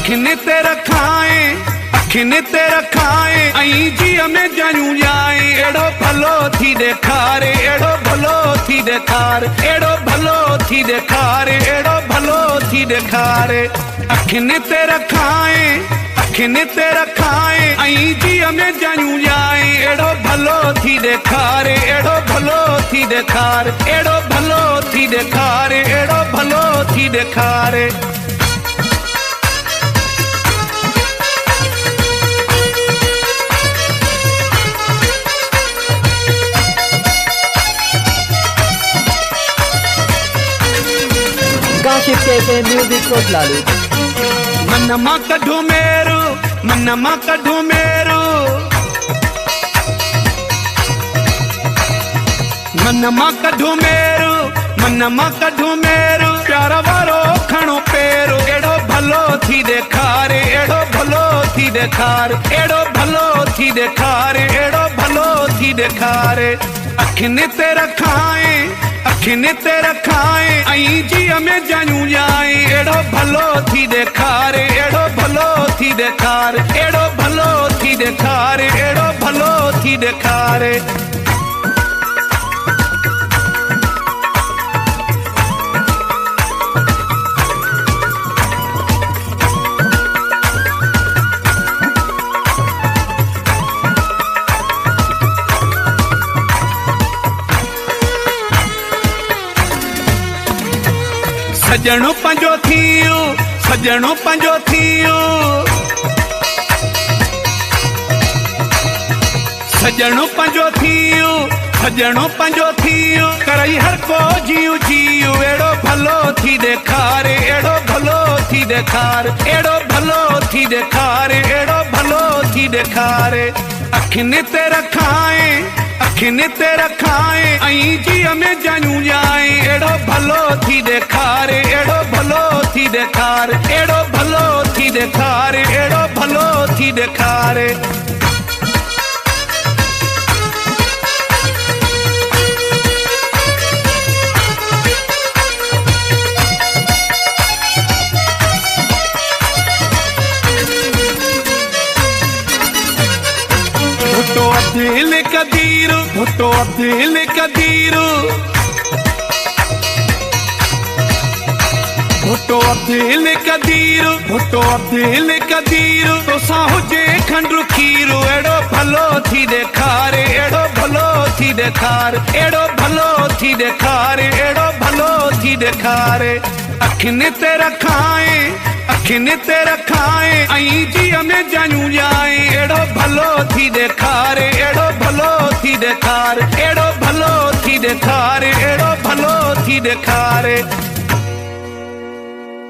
अखिन ते रखाए अखिन ते रखाए ऐं जीअ में जायूं जाए एड़ो भलो थी ॾेखारे एड़ो भलो थी ॾेखारे एड़ो भलो थी ॾेखारे एड़ो भलो थी ॾेखारे अखिन ते रखाए अखिन ते रखाए ऐं जीअ में जायूं जाए एड़ो भलो थी ॾेखारे एड़ो भलो थी ॾेखारे एड़ो भलो थी ॾेखारे एड़ो भलो थी ॾेखारे Gossip Cafe Music Kotlalu. मनमा कढो मेरो मनमा कढो मेरो मनमा कढो मेरो मनमा कढो मेरो प्यार वारो खणो पेरो एड़ो भलो थी ॾेखारे एड़ो भलो थी ॾेखारे एड़ो भलो थी ॾेखारे एड़ो भलो थी ॾेखारे अखिन ते रखाए अखिन ते रखाए ऐं जीअ में जायूं जाए एड़ो भलो थी ॾेखारे एड़ो भलो थी ॾेखारे एड़ो भलो थी ॾेखारे एड़ो भलो थी ॾेखारे सजणो पंजो थियो सजणो पंजो थियो सजणो पंजो थियो सजणो पंजो थियो करई हर को जियो जियो एड़ो भलो थी ॾेखारे एड़ो भलो थी ॾेखारे एड़ो भलो थी ॾेखारे एड़ो भलो थी ॾेखारे अखिन ते रखाए अखिन ते रखाए ऐं जीअ में जायूं जाए एड़ो भलो थी ॾेखारे एड़ो भलो थी ॾेखारे एड़ो भलो थी ॾेखारे एड़ो भलो थी ॾेखारे भुट्टो दिल कदीर भुट्टो दिल कदीर भुट्टो दिल कदीर भुट्टो दिल कदीर तोसां हुजे खंडु खीर एड़ो भलो थी ॾेखारे एड़ो भलो थी ॾेखारे एड़ो भलो थी ॾेखारे एड़ो भलो थी ॾेखारे अखिन ते रखाए अखिन ते रखाए ऐं जीअ में जायूं जाए एड़ो भलो थी ॾेखारे एड़ो भलो थी ॾेखारे एड़ो भलो थी ॾेखारे एड़ो भलो थी ॾेखारे